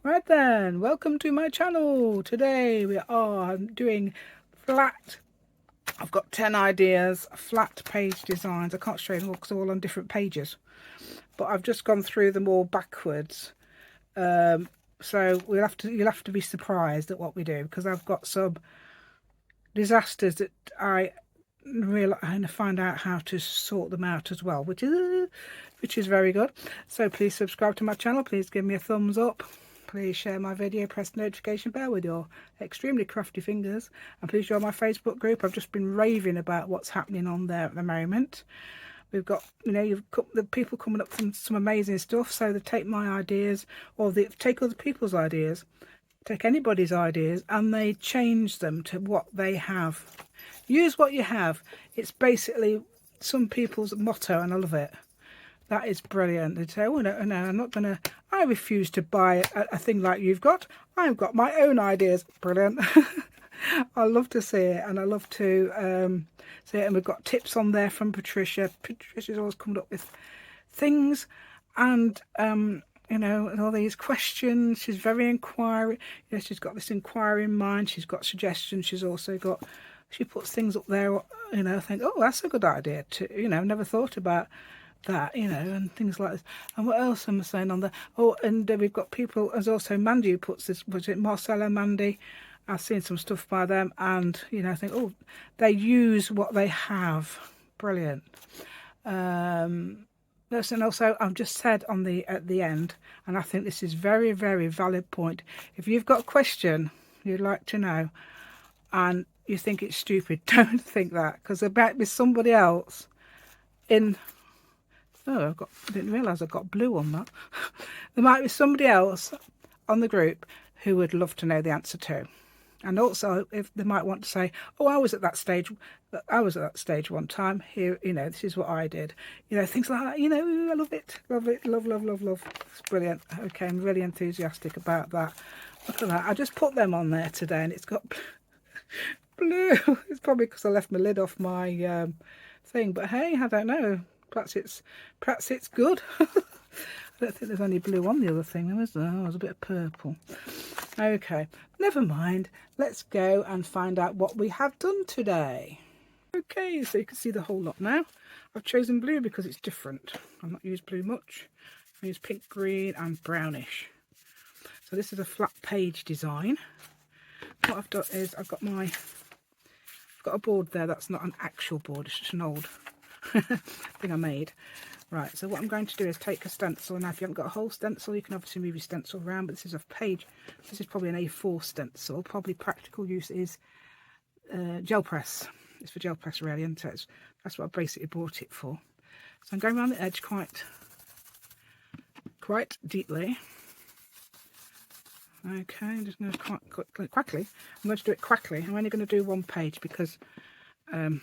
Right then, welcome to my channel. Today we are doing flat. I've got 10 ideas, flat page designs. I can't show them all because they're all on different pages, but I've just gone through them all backwards. So you'll have to be surprised at what we do, because I've got some disasters that I find out how to sort them out as well, which is very good. So please subscribe to my channel, please give me a thumbs up, please share my video, press the notification bell with your extremely crafty fingers, and please join my Facebook group. I've just been raving about what's happening on there at the moment. We've got, you've got the people coming up with some amazing stuff, so they take my ideas, or they take other people's ideas, take anybody's ideas, and they change them to what they have. Use what you have. It's basically some people's motto, and I love it. That is brilliant. They say, oh no, I'm not gonna, I refuse to buy a thing like you've got. I've got my own ideas. Brilliant. I love to see it, and I love to see it. And we've got tips on there from Patricia. Patricia's always coming up with things, and and all these questions. She's very inquiring. She's got this inquiring mind. She's got suggestions. She's also got, she puts things up there, I think, oh, that's a good idea too. Never thought about that, and things like this. And what else am I saying on there? Oh, and we've got people, as also Mandy, who puts this, was it Marcella, Mandy? I've seen some stuff by them, and I think, oh, they use what they have. Brilliant. And also, I've just said at the end, and I think this is very, very valid point. If you've got a question you'd like to know and you think it's stupid, don't think that, because there might be somebody else in. Oh, I didn't realise I got blue on that. There might be somebody else on the group who would love to know the answer to. And also, if they might want to say, oh, I was at that stage one time, here, this is what I did. Things like that, I love it. Love it, love. It's brilliant. Okay, I'm really enthusiastic about that. Look at that. I just put them on there today, and it's got blue. It's probably because I left my lid off my thing, but hey, I don't know. Perhaps it's good. I don't think there's any blue on the other thing, though, is there? Oh, there's a bit of purple. Okay, never mind. Let's go and find out what we have done today. Okay, so you can see the whole lot now. I've chosen blue because it's different. I've not used blue much. I use pink, green and brownish. So this is a flat page design. What I've done is I've got a board there that's not an actual board, it's just an old thing I made. Right, so what I'm going to do is take a stencil. Now if you haven't got a whole stencil, you can obviously move your stencil around, but this is a page, this is probably an A4 stencil. Probably practical use is gel press. It's for gel press really, and that's what I basically bought it for. So I'm going around the edge quite deeply. Okay, I'm just going to quickly. I'm going to do it quickly. I'm only going to do one page because I'm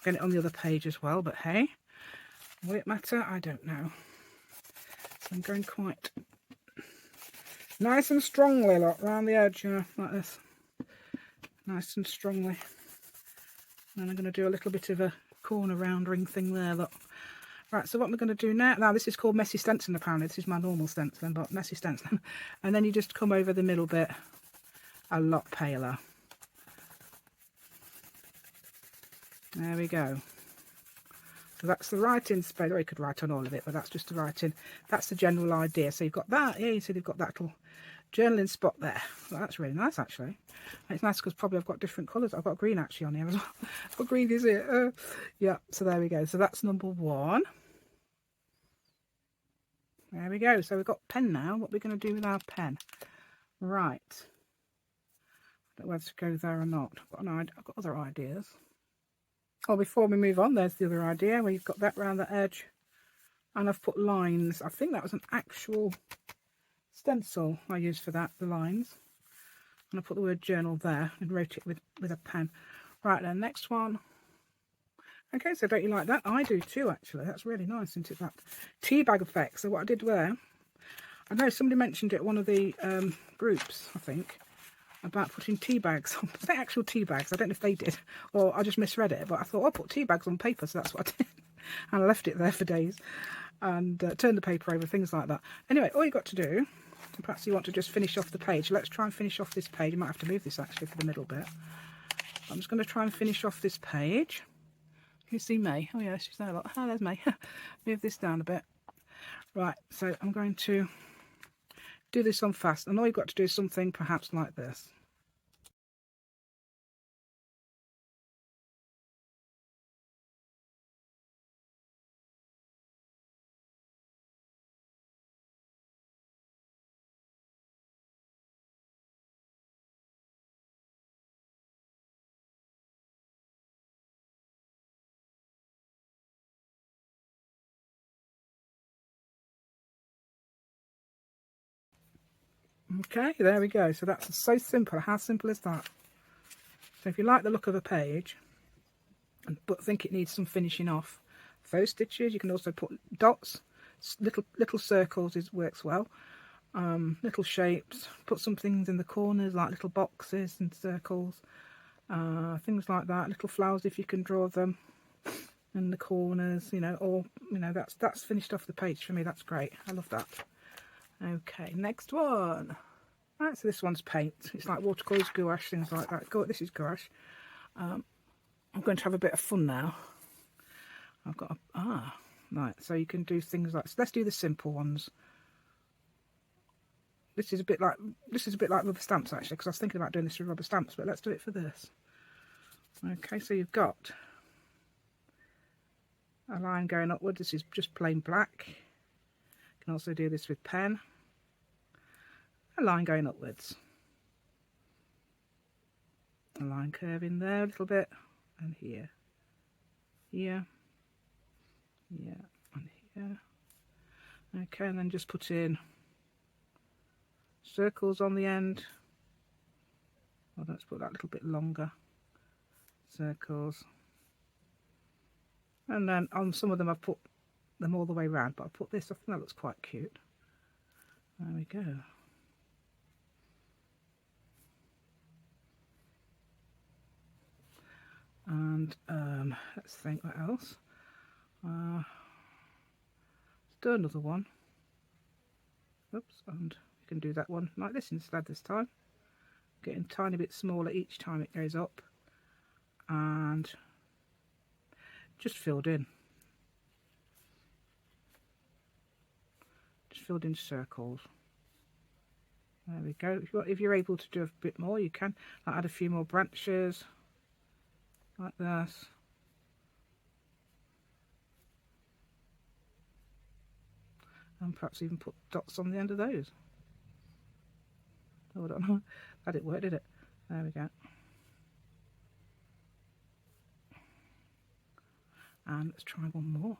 getting it on the other page as well, but hey, will it matter? I don't know. So I'm going quite nice and strongly, like around the edge, like this. Nice and strongly. And I'm going to do a little bit of a corner round ring thing there, look. Right, so what we're going to do now, this is called messy stenciling apparently. This is my normal stenciling, but messy stenciling. And then you just come over the middle bit a lot paler. There we go. So that's the writing space. Or you could write on all of it, but that's just the writing. That's the general idea. So you've got that. Yeah, you see they've got that little journaling spot there. Well, that's really nice actually. And it's nice because probably I've got different colours. I've got green actually on here as well. What green is it? Yeah, so there we go. So that's number one. There we go. So we've got pen now. What are we going to do with our pen? Right. I don't know whether to go there or not. I've got other ideas. Oh, before we move on, there's the other idea where you've got that round the edge. And I've put lines. I think that was an actual stencil I used for that, the lines. And I put the word journal there and wrote it with a pen. Right then, next one. Okay, so don't you like that? I do too, actually. That's really nice, isn't it? That tea bag effect. So what I did there, I know somebody mentioned it at one of the groups, I think, about putting tea bags on. They're actual tea bags. I don't know if they did, or I just misread it, but I thought, I'll put tea bags on paper, so that's what I did. And I left it there for days and turned the paper over, things like that. Anyway, all you got to do Perhaps you want to just finish off the page. Let's try and finish off this page. You might have to move this actually for the middle bit. I'm just going to try and finish off this page. Can you see May? Oh yeah, she's there a lot. Oh, there's May. Move this down a bit. Right, so I'm going to do this on fast, and all you've got to do is something perhaps like this. Okay, there we go. So that's so simple. How simple is that? So if you like the look of a page, but think it needs some finishing off, those stitches, you can also put dots, little circles works well, little shapes, put some things in the corners like little boxes and circles, things like that, little flowers if you can draw them in the corners, you know, or, you know, that's finished off the page for me. That's great. I love that. Okay, next one. Right, so this one's paint. It's like watercolours, gouache, things like that. This is gouache. I'm going to have a bit of fun now. I've got right, so you can do things like, so let's do the simple ones. This is a bit like rubber stamps actually, because I was thinking about doing this with rubber stamps, but let's do it for this. Okay, so you've got a line going upwards. This is just plain black. You can also do this with pen. A line going upwards. A line curving there a little bit, and here, here, and here. Okay, and then just put in circles on the end. Well, let's put that a little bit longer. Circles. And then on some of them I've put them all the way around, but I'll put this, I think that looks quite cute. There we go. And let's think what else. Let's do another one. Oops, and you can do that one like this instead this time. Getting a tiny bit smaller each time it goes up. And just filled in. Just filled in circles. There we go. If you're able to do a bit more, you can. I'll add a few more branches like this. And perhaps even put dots on the end of those. Oh, I don't know. That didn't work, did it? There we go. And let's try one more.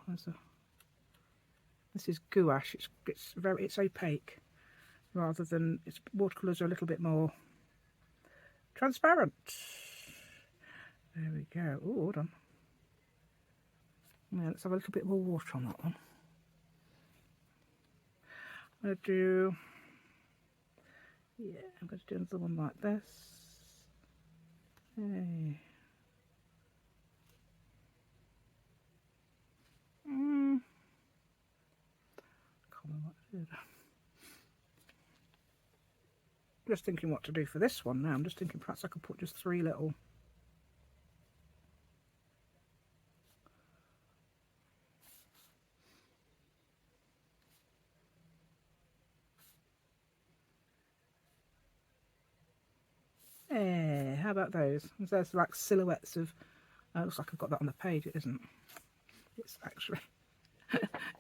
This is gouache. It's opaque, rather than watercolours are a little bit more transparent. There we go. Oh, hold on. Yeah, let's have a little bit more water on that one. I'm going to do, I'm going to do another one like this. Hey. Just thinking what to do for this one now. I'm just thinking perhaps I could put just 3 little how about those? There's like silhouettes of, looks like I've got that on the page. It isn't. It's actually,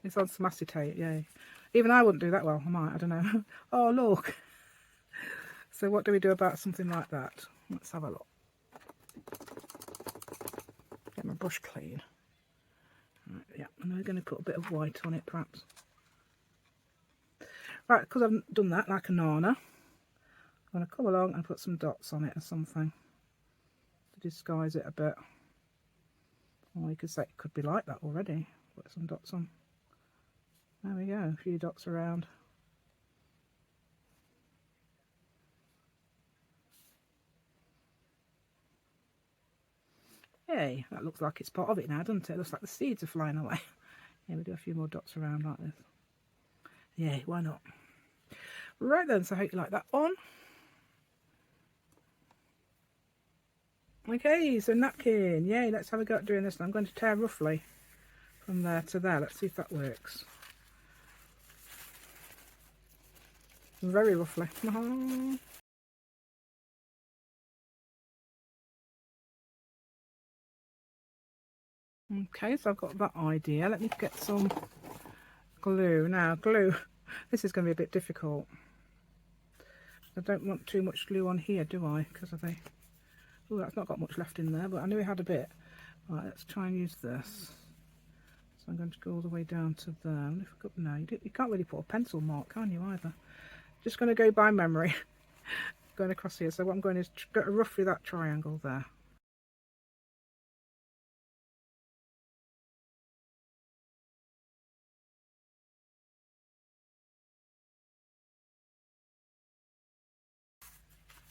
it's on some acetate, yay. Even I wouldn't do that well, I might, I don't know. Oh, look. So what do we do about something like that? Let's have a look. Get my brush clean. Right, yeah, and we're going to put a bit of white on it, perhaps. Right, because I've done that like a nana, I'm going to come along and put some dots on it or something to disguise it a bit. Or you could say it could be like that already. Put some dots on. There we go, a few dots around. Yay, that looks like it's part of it now, doesn't it? It looks like the seeds are flying away. Yeah, we do a few more dots around like this. Yay, why not? Right then, so I hope you like that one. Okay, so napkin. Yay, let's have a go at doing this. I'm going to tear roughly from there to there. Let's see if that works. Very roughly. Okay, so I've got that idea. Let me get some glue. Now, glue, this is going to be a bit difficult. I don't want too much glue on here, do I? Because of the... Oh, that's not got much left in there, but I knew we had a bit. Right, let's try and use this. So I'm going to go all the way down to there. No, you can't really put a pencil mark, can you, either? Just going to go by memory. Going across here. So what I'm going to is go roughly that triangle there.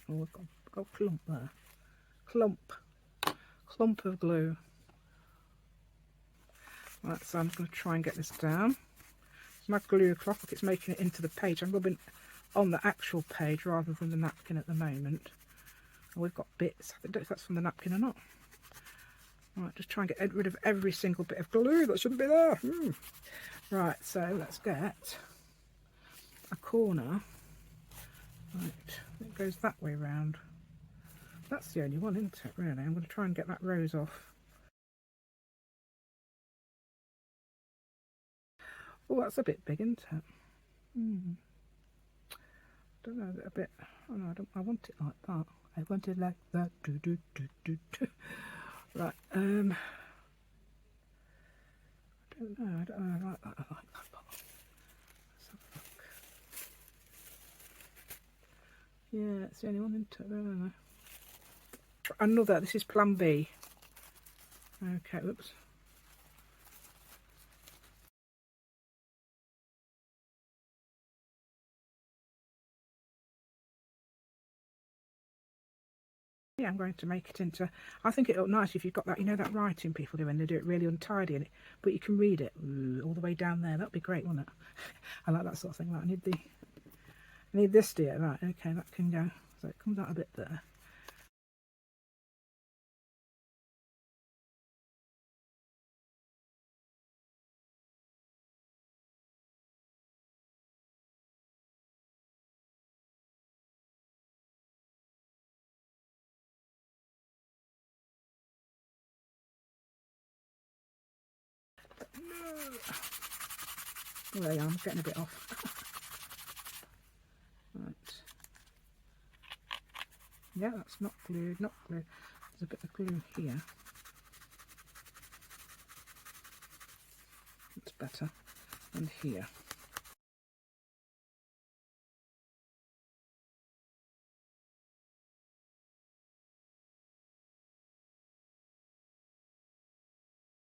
Oh, we've got a clump there. Clump of glue. Right, so I'm going to try and get this down. It's my glue cloth, look, it's making it into the page. I'm rubbing on the actual page rather than the napkin at the moment. And we've got bits. I don't know if that's from the napkin or not. Right, just try and get rid of every single bit of glue that shouldn't be there. Right, so let's get a corner. Right, it goes that way round. That's the only one, isn't it, really? I'm going to try and get that rose off. Oh, that's a bit big, isn't it? Don't know, a bit. Oh no, I want it like that. I want it like that. Right. I don't know. I don't know. I like that. I like that. Let's have a look. Yeah, it's the only one, isn't it? I don't know. Another. This is Plan B. Okay. Whoops. Yeah, I'm going to make it into... I think it'll look nice if you've got that, you know, that writing people do when they do it really untidy, and but you can read it all the way down there. That'd be great, wouldn't it? I like that sort of thing. Right, I need this dear. Right, okay, that can go. So it comes out a bit there. Oh, there you are, I'm getting a bit off. Right. Yeah, that's not glued, not glued. There's a bit of glue here. It's better. And here.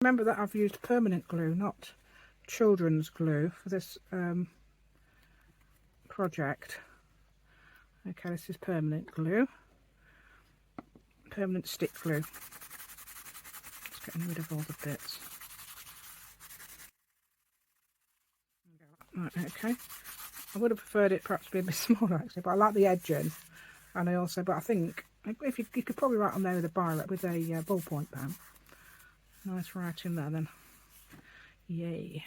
Remember that I've used permanent glue, not children's glue for this project. Okay, this is permanent glue. Permanent stick glue. Just getting rid of all the bits. Right, okay. I would have preferred it perhaps be a bit smaller actually, but I like the edging. And I also, but I think if you could probably write on there with a ballpoint pen. Nice writing there then. Yay.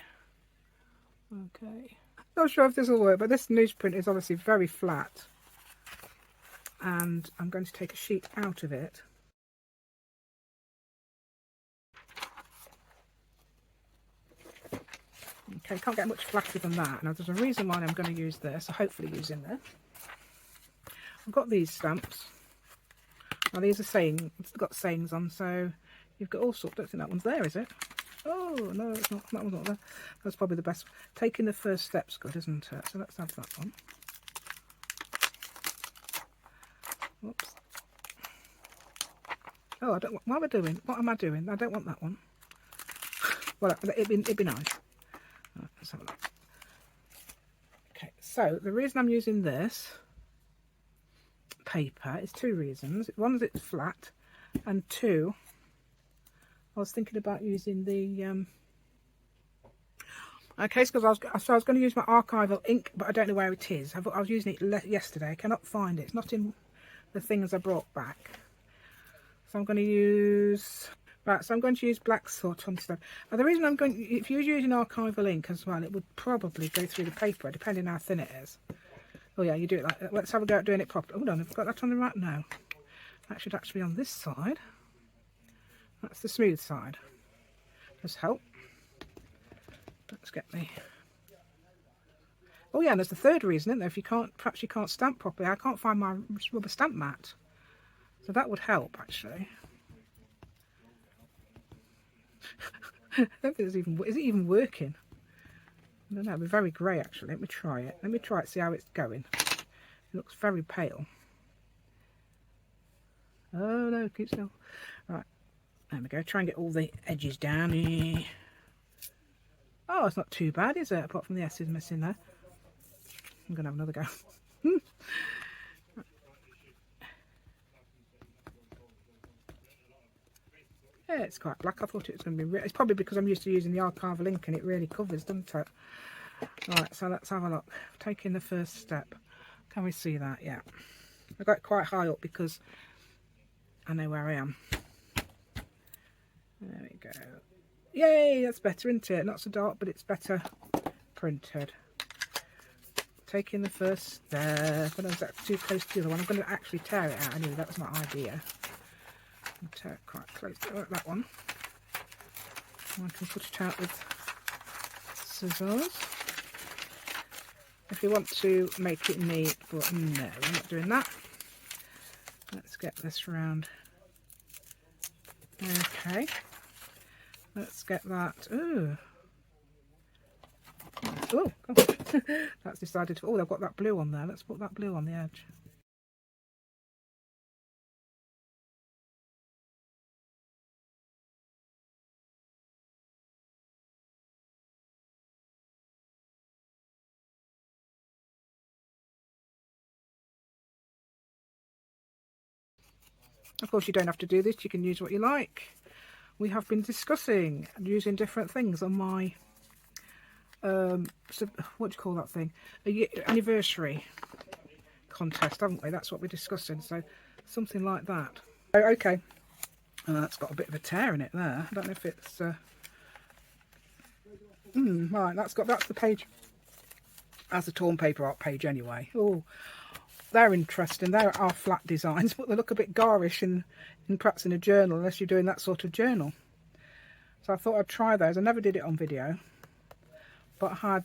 Okay. Not sure if this will work, but this newsprint is obviously very flat. And I'm going to take a sheet out of it. Okay, can't get much flatter than that. Now there's a reason why I'm going to use this, hopefully using this. I've got these stamps. Now these are saying, it's got sayings on, so you've got all sorts. I don't think that one's there, is it? Oh no, it's not. That one's not there. That's probably the best. Taking the first step's good, isn't it? So let's have that one. Whoops. Oh, I don't. What am I doing? What am I doing? I don't want that one. Well, it'd be nice. Right, let's have a look. Okay, so the reason I'm using this paper is two reasons. One is it's flat, and two, I was thinking about using the Okay, because I was going to use my archival ink, but I don't know where it is. I was using it yesterday. I cannot find it. It's not in the things I brought back. So I'm going to use... Right, so I'm going to use black soot instead. And the reason I'm going... If you're using archival ink as well, it would probably go through the paper, depending how thin it is. Oh yeah, you do it like that. Let's have a go at doing it properly. Hold on, I've got that on the right now. That should actually be on this side. That's the smooth side. Does help. Let's get me... Oh yeah, and there's the third reason, isn't there? If you can't, perhaps you can't stamp properly. I can't find my rubber stamp mat. So that would help, actually. I don't think is it even working? I don't know, it'd be very grey actually. Let me try it. Let me try it, see how it's going. It looks very pale. Oh no, keep still. Right, there we go. Try and get all the edges down. Oh, it's not too bad, is it? Apart from the S's missing there. I'm going to have another go. Yeah, it's quite black. I thought it was going to be... It's probably because I'm used to using the archival ink and it really covers, doesn't it? Right, so let's have a look. Taking the first step. Can we see that? Yeah. I got it quite high up because I know where I am. There we go. Yay, that's better, isn't it? Not so dark, but it's better printed. Taking the first step. I know that's too close to the other one. I'm going to actually tear it out anyway. That was my idea. I'll tear it quite close to that one. I can put it out with scissors. If you want to make it neat, but no, we're not doing that. Let's get this round. Okay. Let's get that. Ooh. Oh, that's decided to... Oh, I've got that blue on there. Let's put that blue on the edge. Of course, you don't have to do this. You can use what you like. We have been discussing using different things on my... so, what do you call that thing? Anniversary contest, haven't we? That's what we're discussing. So something like that. Oh, okay. That's got a bit of a tear in it there. I don't know if it's... right, that's the page. That's the torn paper art page anyway. Oh, they're interesting. They're our flat designs, but they look a bit garish in perhaps in a journal, unless you're doing that sort of journal. So I thought I'd try those. I never did it on video, but I had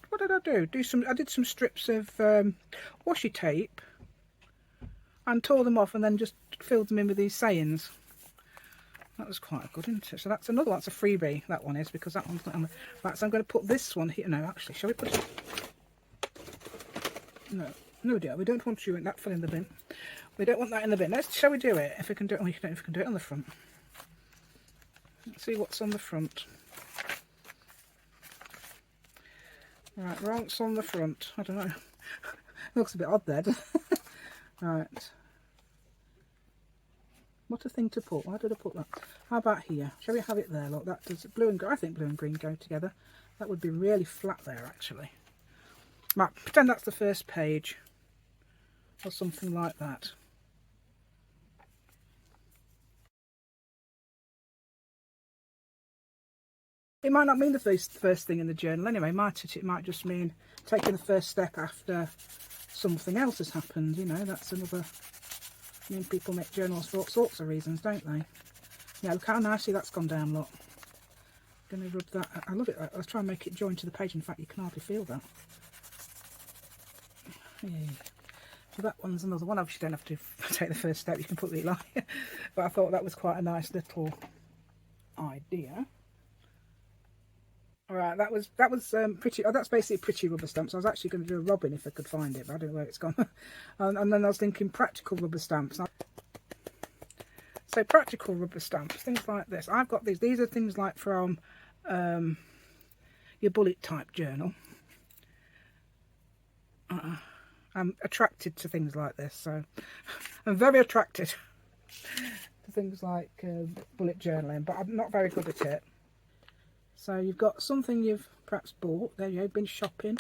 what did I do? I did some strips of washi tape and tore them off, and then just filled them in with these sayings. That was quite good, isn't it? So that's another one. That's a freebie. That one is, because that one's not on the... Right, so I'm going to put this one here. No, actually, shall we put it... No, dear, we don't want you in that fill in the bin. We don't want that in the bin. Shall we do it? If we can do it, we can do it on the front. Let's see what's on the front. Right, what's on the front? I don't know. Looks a bit odd there. Right. What a thing to put. Why did I put that? How about here? Shall we have it there? Look, that does blue and green. I think blue and green go together. That would be really flat there, actually. Right, pretend that's the first page. Or something like that. It might not mean the first thing in the journal anyway, it might just mean taking the first step after something else has happened, you know. That's another... I mean, people make journals for all sorts of reasons, don't they? Yeah, look how nicely that's gone down, look. I'm going to rub that... I love it. I'll try and make it join to the page. In fact, you can hardly feel that. Yeah. So that one's another one. Obviously, you don't have to take the first step. You can put the line. But I thought that was quite a nice little idea. All right, that was pretty. Oh, that's basically pretty rubber stamps. I was actually going to do a robin if I could find it, but I don't know where it's gone. And then I was thinking practical rubber stamps. So practical rubber stamps, things like this. I've got these. These are things like from your bullet type journal. I'm attracted to things like this, so I'm very attracted to things like bullet journaling, but I'm not very good at it. So you've got something you've perhaps bought. There you go, been shopping.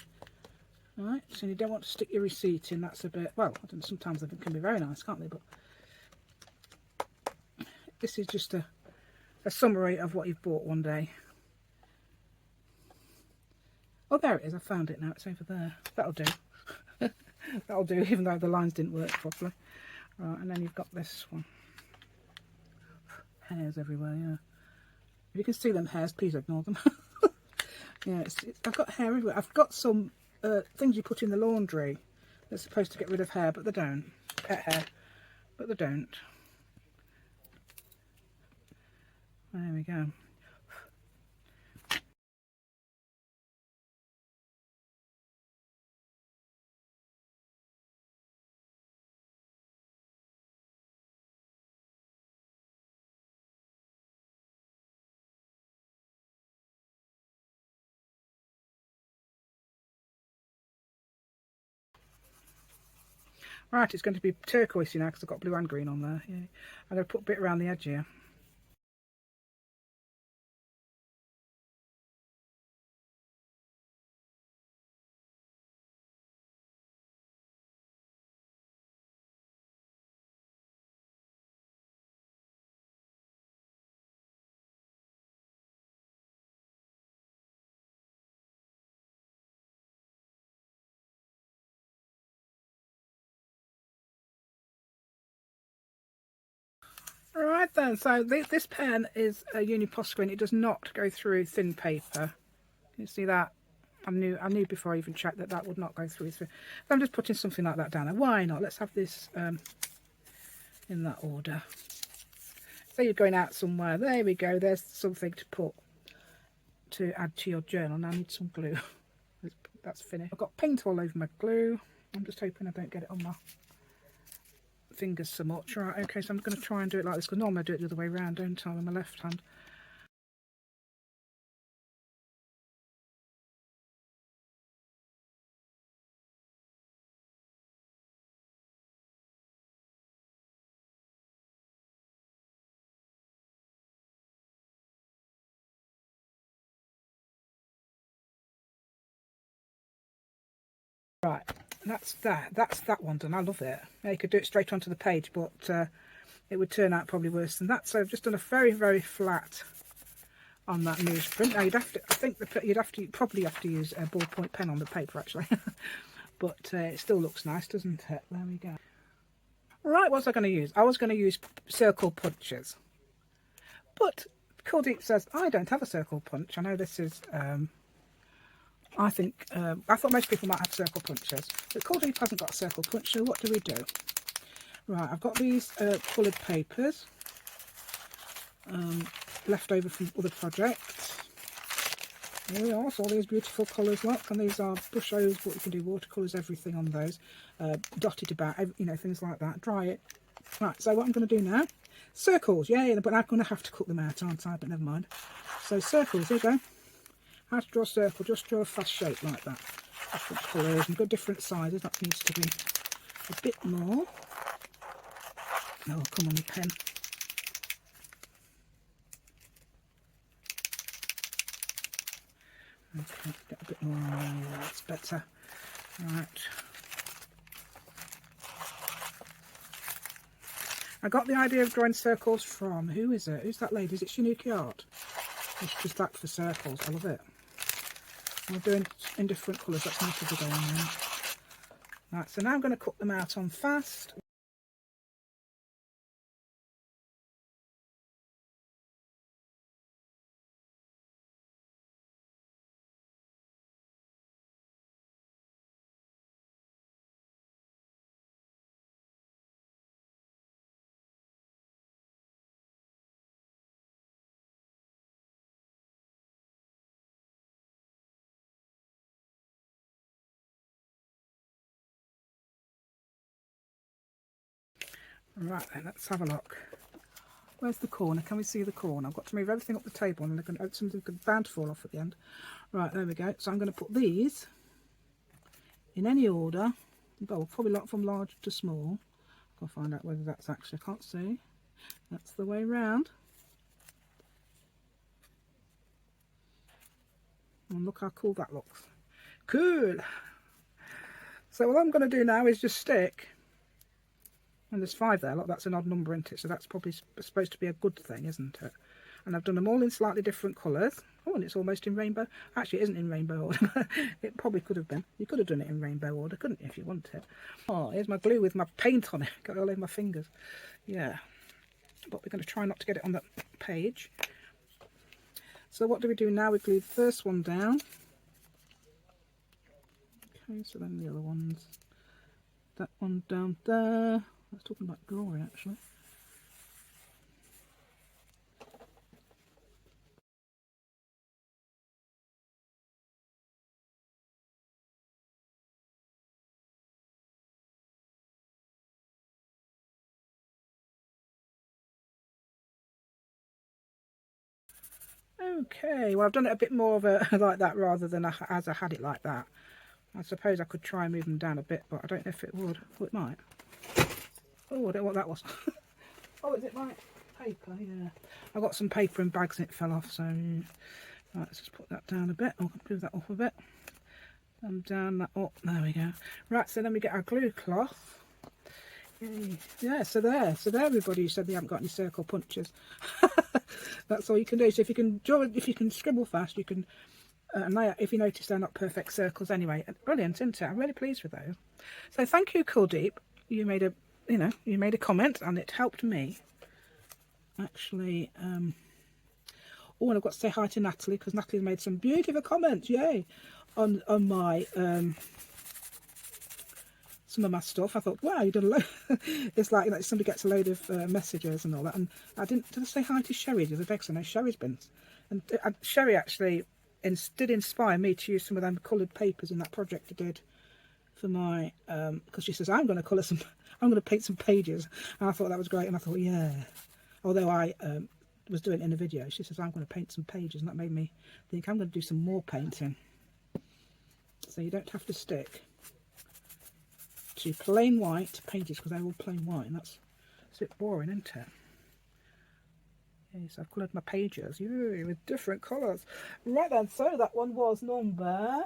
Right, so you don't want to stick your receipt in. That's a bit, well, I don't know, sometimes they can be very nice, can't they? But this is just a summary of what you've bought one day. Oh, there it is. I found it now. It's over there. That'll do. That'll do, even though the lines didn't work properly. Right, and then you've got this one. Hairs everywhere, yeah. If you can see them hairs, please ignore them. Yeah, I've got hair everywhere. I've got some things you put in the laundry that's supposed to get rid of hair, but they don't. Pet hair, but they don't. There we go. Right, it's going to be turquoisey now because I've got blue and green on there. Yeah. I'm going to put a bit around the edge here. Alright then, so this pen is a Uniposquin. It does not go through thin paper. You see that? I knew before I even checked that that would not go through. So I'm just putting something like that down there. Why not? Let's have this in that order. So you're going out somewhere. There we go. There's something to put, to add to your journal. Now I need some glue. That's finished. I've got paint all over my glue. I'm just hoping I don't get it on my fingers so much. Right, okay, so I'm going to try and do it like this, because normally I do it the other way around, don't I, with my left hand. Right, that's that one done. I love it. Yeah, you could do it straight onto the page, but it would turn out probably worse than that. So I've just done a very, very flat on that newsprint. Now I think you'd probably have to use a ballpoint pen on the paper actually, but it still looks nice, doesn't it? There we go. Right, what was I going to use? I was going to use circle punches, but Kuldeep says I don't have a circle punch. I know this is. I thought most people might have circle punches, but Kuldeep hasn't got a circle punch, so what do we do? Right, I've got these coloured papers left over from other projects. There we are, so all these beautiful colours, look, and these are brush-overs, but you can do watercolours, everything on those, dotted about, you know, things like that. Dry it. Right, so what I'm going to do now, circles, yeah, but I'm going to have to cut them out, aren't I? But never mind. So circles, here you go. How to draw a circle, just draw a fast shape like that. Different colours, and got different sizes, that needs to be a bit more. Oh, come on, your pen. Okay, get a bit more, yeah, that's better. Right. I got the idea of drawing circles from, who is it? Who's that lady? Is it Shanuki Art? It's just that for circles, I love it. I'm doing in different colours, that's my cover going on. Right, so now I'm going to cut them out on fast. Right then, let's have a look. Where's the corner? Can we see the corner? I've got to move everything up the table and something bound to fall off at the end. Right, there we go. So I'm going to put these in any order. Well, probably from large to small. I'll find out whether that's actually, I can't see. That's the way round. And look how cool that looks. Cool. So what I'm going to do now is just stick, and there's 5 there. Look, that's an odd number, isn't it? So that's probably supposed to be a good thing, isn't it? And I've done them all in slightly different colours. Oh, and it's almost in rainbow. Actually, it isn't in rainbow order. It probably could have been. You could have done it in rainbow order, couldn't you, if you wanted? Oh, here's my glue with my paint on it. Got it all over my fingers. Yeah. But we're going to try not to get it on that page. So what do we do now? We glue the first one down. Okay, so then the other ones. That one down there. I was talking about drawing, actually. Okay, well I've done it a bit more of a like that rather than as I had it like that. I suppose I could try and move them down a bit, but I don't know if it would. Oh, it might. Oh, I don't know what that was. Oh, is it my paper? Yeah. I got some paper in bags and it fell off, so right, let's just put that down a bit. I'll move that off a bit. And down that up. There we go. Right, so then we get our glue cloth. Yay. Yeah, so there everybody who said they haven't got any circle punches. That's all you can do. So if you can draw, if you can scribble fast, you can if you notice they're not perfect circles anyway. Brilliant, isn't it? I'm really pleased with those. So thank you, Kuldeep. You made a you made a comment and it helped me actually. Oh, and I've got to say hi to Natalie, because Natalie's made some beautiful comments, yay, on my some of my stuff. I thought, wow, you done a load. It's like somebody gets a load of messages and all that. And did I say hi to Sherry the other day? Because I know Sherry's been, and Sherry actually did inspire me to use some of them coloured papers in that project I did for my because she says I'm going to paint some pages, and I thought that was great. And I thought, yeah, although I was doing it in a video, she says I'm going to paint some pages, and that made me think I'm going to do some more painting. So you don't have to stick to plain white pages, because they're all plain white, and that's a bit boring, isn't it? Okay, so I've coloured my pages, yay, with different colours. Right then, so that one was number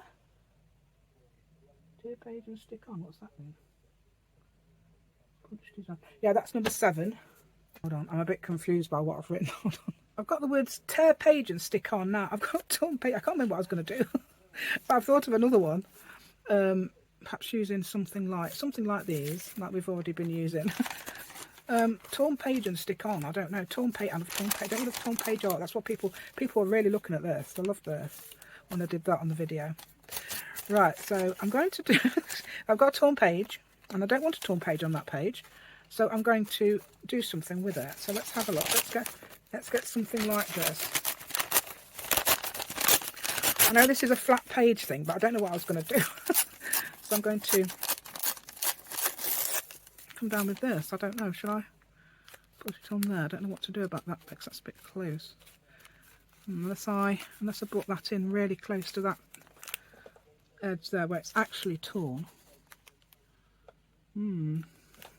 2 page and stick on. What's that mean? Punch design. Yeah, that's number 7. Hold on, I'm a bit confused by what I've written. Hold on. I've got the words tear page and stick on now. I've got torn page. I can't remember what I was going to do. But I've thought of another one. Perhaps using something like these, like we've already been using. Torn page and stick on. I don't know. Torn page and torn page. Don't love torn page art. That's what people are really looking at this. They loved this when I did that on the video. Right. So I'm going to do. I've got a torn page, and I don't want a torn page on that page. So I'm going to do something with it. So let's have a look. Let's get something like this. I know this is a flat page thing, but I don't know what I was going to do. So I'm going to come down with this. I don't know. Shall I put it on there? I don't know what to do about that because that's a bit close. Unless I brought that in really close to that edge there where it's actually torn.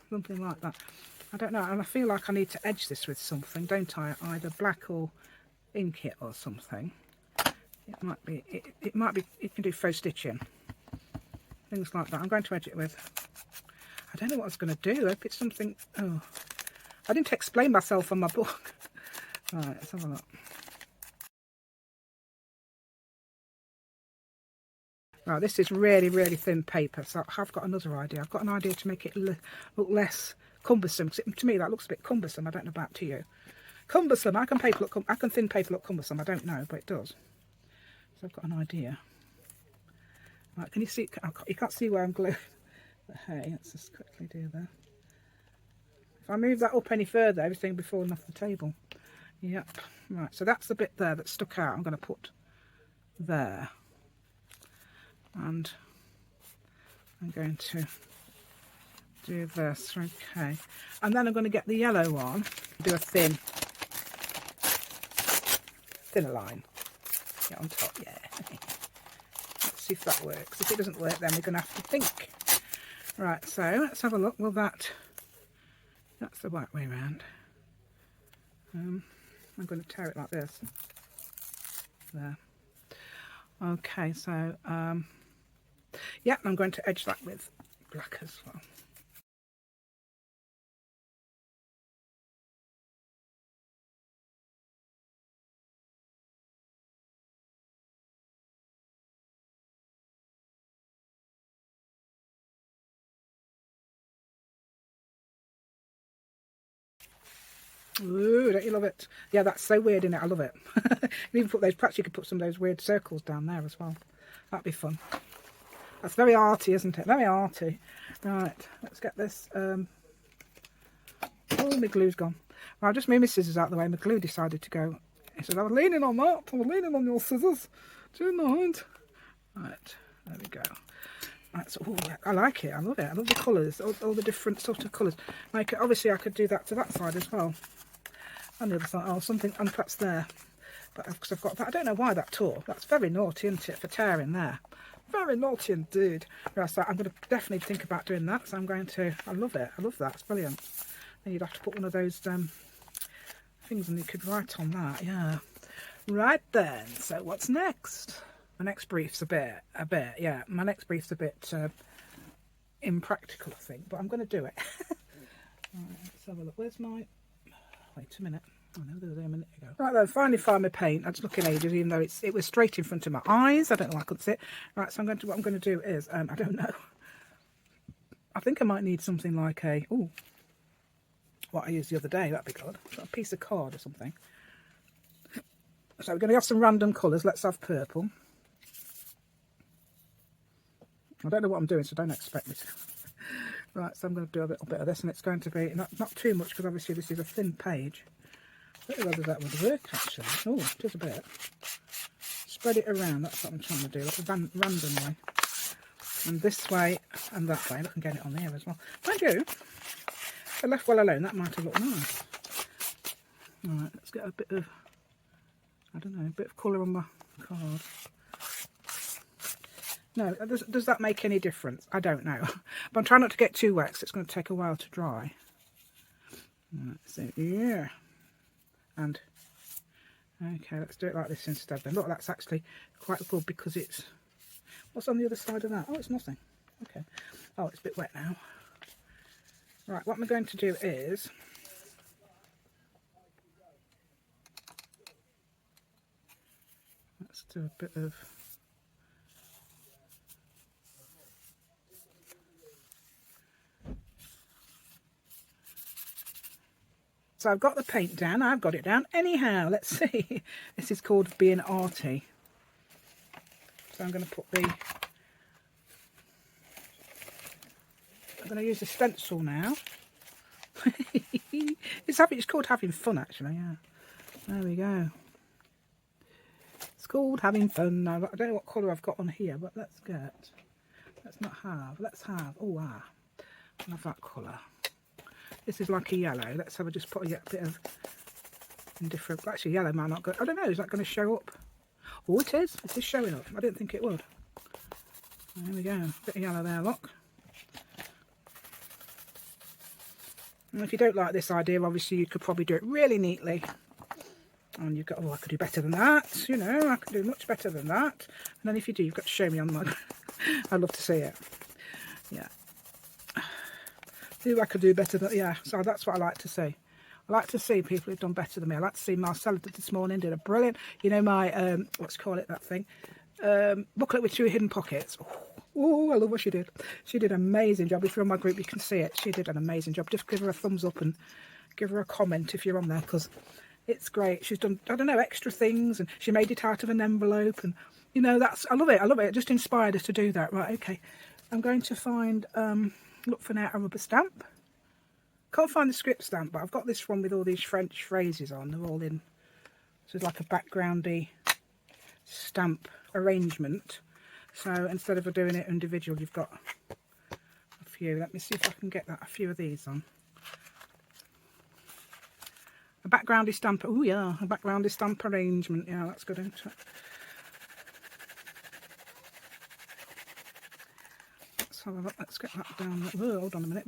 Something like that. I don't know. And I feel like I need to edge this with something, don't I? Either black or ink it or something. It might be. It might be. You can do faux stitching. Things like that. I'm going to edge it with. I don't know what I was going to do. I hope it's something. Oh, I didn't explain myself on my book. Right, let's have a look. Right, this is really, really thin paper, so I have got another idea. I've got an idea to make it look less cumbersome. To me, that looks a bit cumbersome. I don't know about to you. Cumbersome. I can thin paper look cumbersome. I don't know, but it does. So I've got an idea. Right, can you see? You can't see where I'm gluing. But hey, let's just quickly do that. If I move that up any further, everything will be falling off the table. Yep. Right, so that's the bit there that stuck out. I'm going to put there. And I'm going to do this. Okay. And then I'm going to get the yellow one. Do a thinner line. Get on top, yeah. Let's see if that works. If it doesn't work, then we're going to have to think. Right, so let's have a look. Well, that's the right way around. I'm going to tear it like this. There. Okay, so yeah, I'm going to edge that with black as well. Ooh, don't you love it? Yeah, that's so weird, isn't it? I love it. You even put those, perhaps you could put some of those weird circles down there as well. That'd be fun. That's very arty, isn't it? Very arty. Right, let's get this. Oh, my glue's gone. Well, I just moved my scissors out of the way. My glue decided to go. He said, I was leaning on that. I was leaning on your scissors. Do you mind? Right, there we go. Right, so, ooh, I like it. I love it. I love the colours, all the different sort of colours. Like, obviously, I could do that to that side as well. And the other side, oh, something, and perhaps there. But because I've got that, I don't know why that tore. That's very naughty, isn't it, for tearing there? Very naughty indeed. Right, so I'm going to definitely think about doing that. So I'm going to, I love it. I love that. It's brilliant. Then you'd have to put one of those things and you could write on that. Yeah. Right then. So what's next? My next brief's a bit, yeah. My next brief's a bit impractical, I think, but I'm going to do it. Right, let's have a look. Where's my... Wait a minute. Oh no, there was a minute ago. Right then, finally found my paint. I was looking ages, even though it was straight in front of my eyes. I don't know why I couldn't see it. Right, so what I'm going to do is, I don't know. I think I might need something like a, ooh, what I used the other day. That'd be good. A piece of card or something. So we're going to have some random colours. Let's have purple. I don't know what I'm doing, so don't expect me to. Right, so I'm going to do a little bit of this, and it's going to be not too much, because obviously this is a thin page. I don't know whether that would work, actually. Oh, just a bit. Spread it around, that's what I'm trying to do, like a random way. And this way, and that way. Look, I can get it on there as well. Mind you, if I left well alone, that might have looked nice. Alright, let's get a bit of, I don't know, a bit of colour on my card. No, does that make any difference? I don't know. But I'm trying not to get too wet, because it's going to take a while to dry. Right, so, yeah. And, okay, let's do it like this instead then. Look, that's actually quite good, because it's... What's on the other side of that? Oh, it's nothing. Okay. Oh, it's a bit wet now. Right, what I'm going to do is... Let's do a bit of... So I've got the paint down. I've got it down. Anyhow, let's see. This is called being arty. So I'm going to put the... I'm going to use the stencil now. It's called having fun, actually, yeah. There we go. It's called having fun. Now, I don't know what colour I've got on here, but let's not have. Let's have... Oh, I'll have that colour. This is like a yellow. Let's have just put a bit of indifferent. Actually, yellow might not go. I don't know. Is that going to show up? Oh, it is. It is showing up. I didn't think it would. There we go. Bit of yellow there. Look. And if you don't like this idea, obviously you could probably do it really neatly. And you've got, oh, I could do better than that. You know, I could do much better than that. And then if you do, you've got to show me on my. I'd love to see it. Yeah. I could do better than, yeah, so that's what I like to see. I like to see people who've done better than me. I like to see Marcella did this morning, did a brilliant, you know, my, what's call it, that thing, booklet with 2 hidden pockets. Oh, I love what she did. She did an amazing job. If you're on my group, you can see it. She did an amazing job. Just give her a thumbs up and give her a comment if you're on there, because it's great. She's done, I don't know, extra things, and she made it out of an envelope, and, you know, that's, I love it. I love it. It just inspired her to do that. Right, okay. I'm going to find, look for now a rubber stamp. Can't find the script stamp, but I've got this one with all these French phrases on. They're all in, so it's like a backgroundy stamp arrangement. So instead of doing it individual, you've got a few. Let me see if I can get a few of these on. A backgroundy stamp. Oh yeah, a backgroundy stamp arrangement. Yeah, that's good, isn't it? Let's have a look. Let's get that down. Oh, hold on a minute.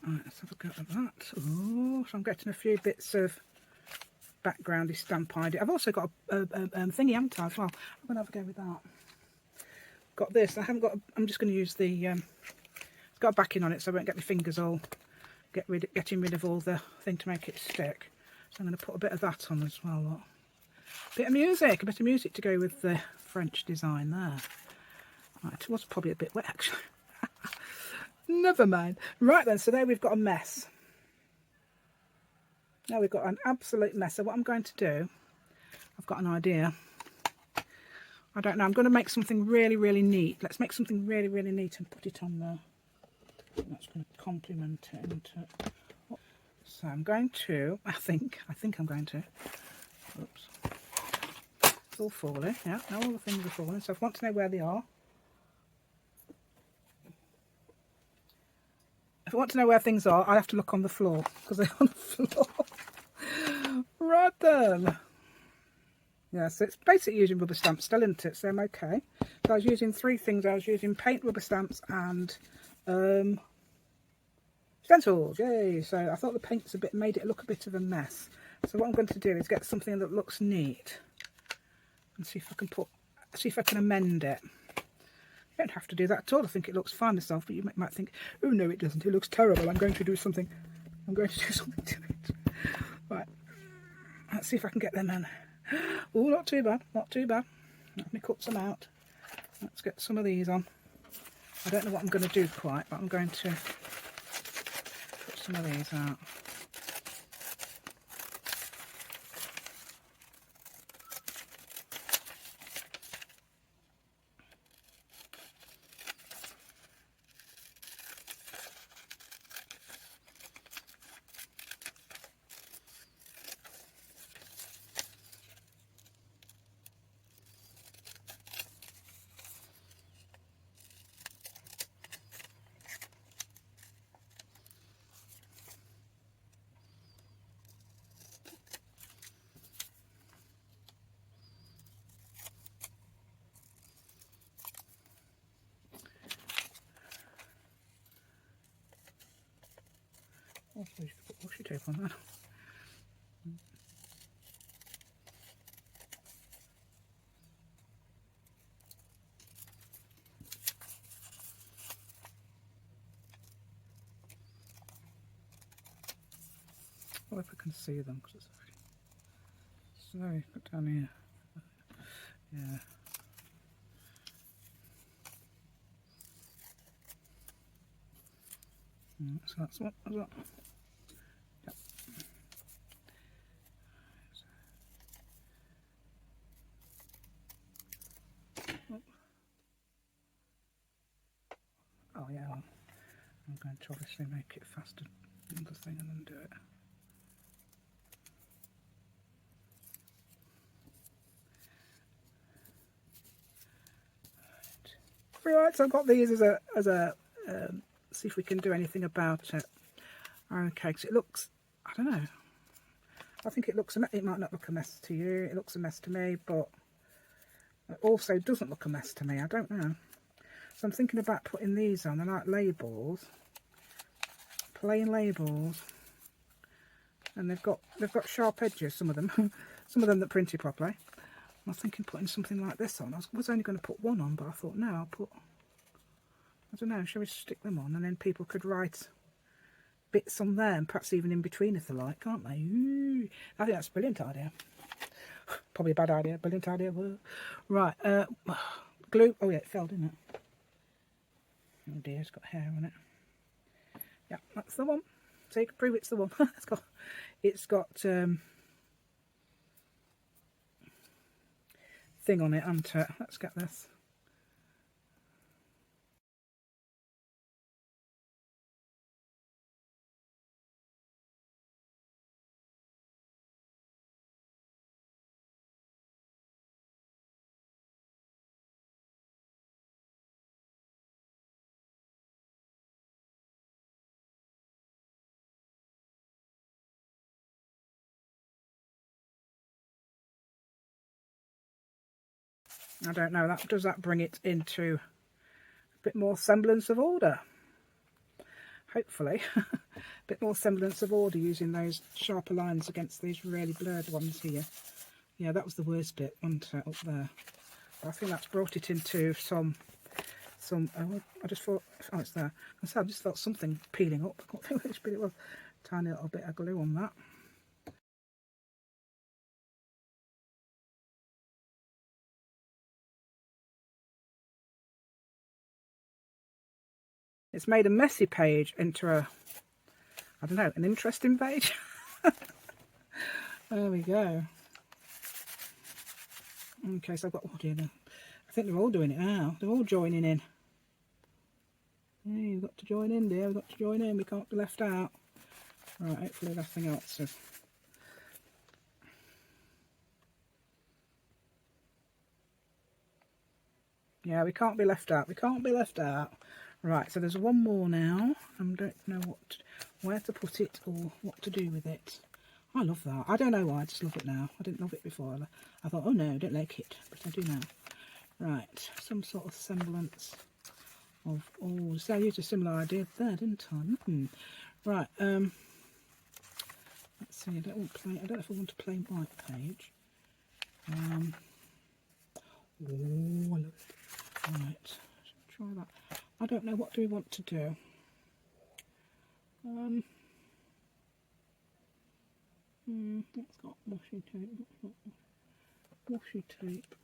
Right, let's have a go at that. Oh, so I'm getting a few bits of backgroundy stamp idea. I've also got a thingy, haven't I, as well? I'm going to have a go with that. Got this. I haven't got. I'm just going to use the. It's got a backing on it, so I won't get my fingers all getting rid of all the thing to make it stick. So I'm going to put a bit of that on as well. Look. A bit of music to go with the French design there. Right, it was probably a bit wet actually. Never mind. Right then, so there we've got a mess. Now we've got an absolute mess. So what I'm going to do, I've got an idea. I don't know, I'm going to make something really, really neat. Let's make something really, really neat and put it on there. That's going to complement it into. So I'm going to, I think I'm going to. Oops. It's all falling. Yeah, now all the things are falling. So if I want to know where they are. If I want to know where things are, I have to look on the floor because they're on the floor. Right then. Yeah, so it's basically using rubber stamps still, isn't it? So I'm okay. So I was using 3 things. I was using paint, rubber stamps and stencils. Yay! So I thought the paint's made it look a bit of a mess. So what I'm going to do is get something that looks neat and see if I can amend it. You don't have to do that at all. I think it looks fine myself, but you might think, oh no, it doesn't. It looks terrible. I'm going to do something to it. Right. Let's see if I can get them in. Oh, not too bad. Not too bad. Let me cut some out. Let's get some of these on. I don't know what I'm going to do quite, but I'm going to cut some of these out. I suppose you could put washi tape on that. Well, if I can see them, because it's very good down here. Yeah. So that's what. Yep. Oh yeah, I'm going to obviously make it faster than the thing and then do it. Right, so I've got these as a see if we can do anything about it. Okay, because it looks, I don't know. I think it looks, it might not look a mess to you. It looks a mess to me, but it also doesn't look a mess to me. I don't know. So I'm thinking about putting these on. They're like labels, plain labels, and they've got sharp edges. Some of them, some of them that printed properly. I was thinking putting something like this on. I was only going to put one on, but I thought no, I'll put. I don't know. Shall we stick them on, and then people could write bits on there, and perhaps even in between if they like, can't they? Ooh, I think that's a brilliant idea. Probably a bad idea. Brilliant idea. Right. Glue. Oh yeah, it fell, didn't it? Oh dear, it's got hair on it. Yeah, that's the one. So you can prove it's the one. it's got thing on it, hasn't it? Let's get this. I don't know. Does that bring it into a bit more semblance of order? hopefully a bit more semblance of order using those sharper lines against these really blurred ones here. Yeah, that was the worst bit, wasn't it, up there? I think that's brought it into some oh, I just thought, oh, it's there. I just felt something peeling up. I can't think which bit it was. Tiny little bit of glue on that. It's made a messy page into a, I don't know, an interesting page. There we go. Okay, so I've got, what do you know? I think they're all doing it now. They're all joining in. Yeah, you've got to join in, dear. We've got to join in. We can't be left out. Right, hopefully nothing else is. Yeah, we can't be left out. We can't be left out. Right, so there's one more now. I don't know where to put it or what to do with it. I love that. I don't know why, I just love it now. I didn't love it before. I thought, oh no, I don't like it, but I do now. Right, some sort of semblance of, oh, so I used a similar idea there, didn't I? Right, let's see, I don't know if I want a plain white page. Oh, I love it. Right, try that. I don't know, what do we want to do? That's got washi tape. Washi tape.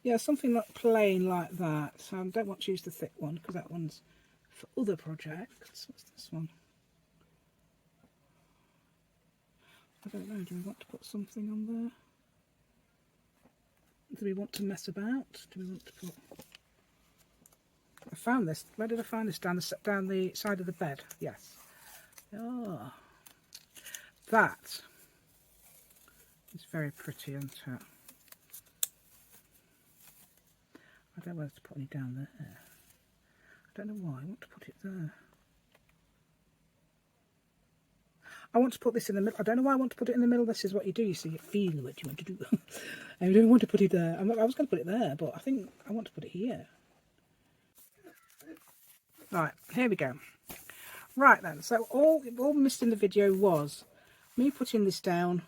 Yeah, something like plain like that. So I don't want to use the thick one because that one's for other projects. What's this one? I don't know. Do we want to put something on there? Do we want to mess about? Do we want to put? I found this. Where did I find this? Down the side of the bed. Yes. Oh, that is very pretty, isn't it? I don't know whether to put any down there. I don't know why. I want to put it there. I want to put this in the middle. I don't know why I want to put it in the middle. This is what you do. You see, you feel what you want to do. I don't want to put it there. I was going to put it there, but I think I want to put it here. Right, here we go. Right then, so all missed in the video was me putting this down,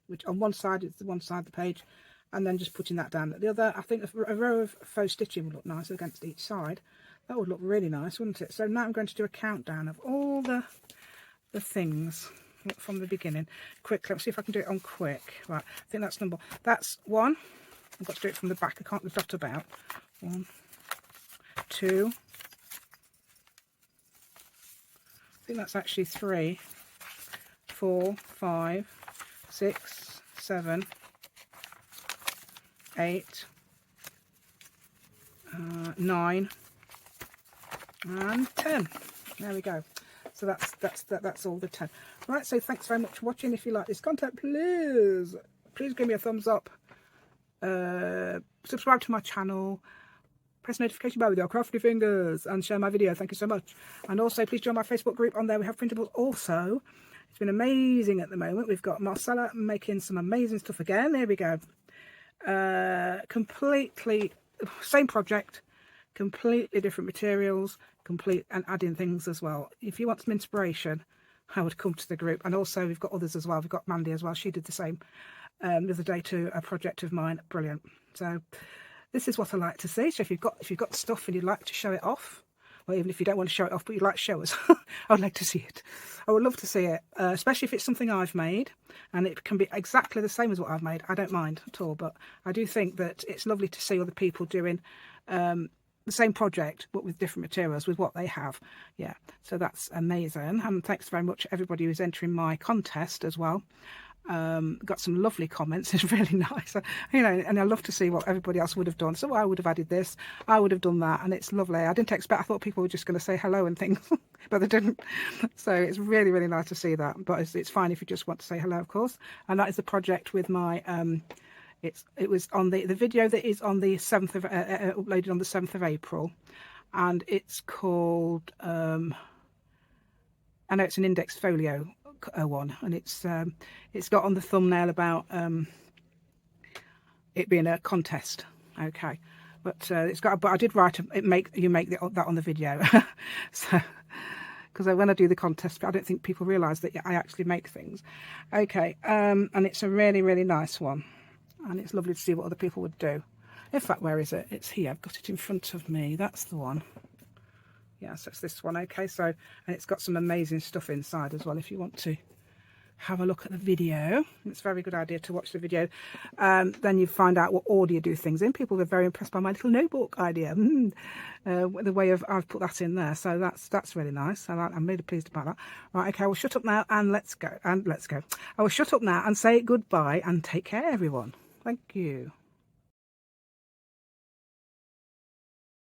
which on one side is the one side of the page, and then just putting that down at the other. I think a row of faux stitching would look nice against each side. That would look really nice, wouldn't it? So now I'm going to do a countdown of all the things from the beginning. Quick, let's see if I can do it on quick. Right, I think that's one. I've got to do it from the back. I can't dot about. 1, 2. I think that's actually 3, 4, 5, 6, 7, 8, 9, and 10. There we go. So that's all the 10. Right, so thanks very much for watching. If you like this content, please give me a thumbs up. Subscribe to my channel. Press the notification bell with your crafty fingers and share my video. Thank you so much. And also, please join my Facebook group. On there, we have printables also. It's been amazing at the moment. We've got Marcella making some amazing stuff again. There we go. Completely same project, completely different materials, and adding things as well. If you want some inspiration, I would come to the group. And also, we've got others as well. We've got Mandy as well. She did the same the other day to a project of mine. Brilliant. So this is what I like to see. So if you've got stuff and you'd like to show it off, or even if you don't want to show it off but you'd like to show us, I would like to see it. I would love to see it, especially if it's something I've made and it can be exactly the same as what I've made. I don't mind at all, but I do think that it's lovely to see other people doing the same project but with different materials with what they have. Yeah, so that's amazing. And thanks very much to everybody who's entering my contest as well. Got some lovely comments. It's really nice, and I love to see what everybody else would have done. So I would have added this, I would have done that, and it's lovely. I didn't expect, I thought people were just going to say hello and things, but they didn't. So it's really, really nice to see that. But it's fine if you just want to say hello, of course. And that is the project with my it was on the video that is on the 7th of uploaded on the 7th of April, and it's called I know it's an index folio one, and it's got on the thumbnail about it being a contest. Okay, but it's got, but I did write you make that on the video. So because when I do the contest, I don't think people realise that I actually make things. Okay, and it's a really, really nice one, and it's lovely to see what other people would do. In fact, where is it? It's here. I've got it in front of me. That's the one. Yeah, so it's this one. Okay, so, and it's got some amazing stuff inside as well if you want to have a look at the video. It's a very good idea to watch the video. Then you find out what order you do things in. People were very impressed by my little notebook idea. The way I've put that in there. So that's really nice. I'm really pleased about that. Right, okay, I will shut up now and let's go. I will shut up now and say goodbye and take care, everyone. Thank you.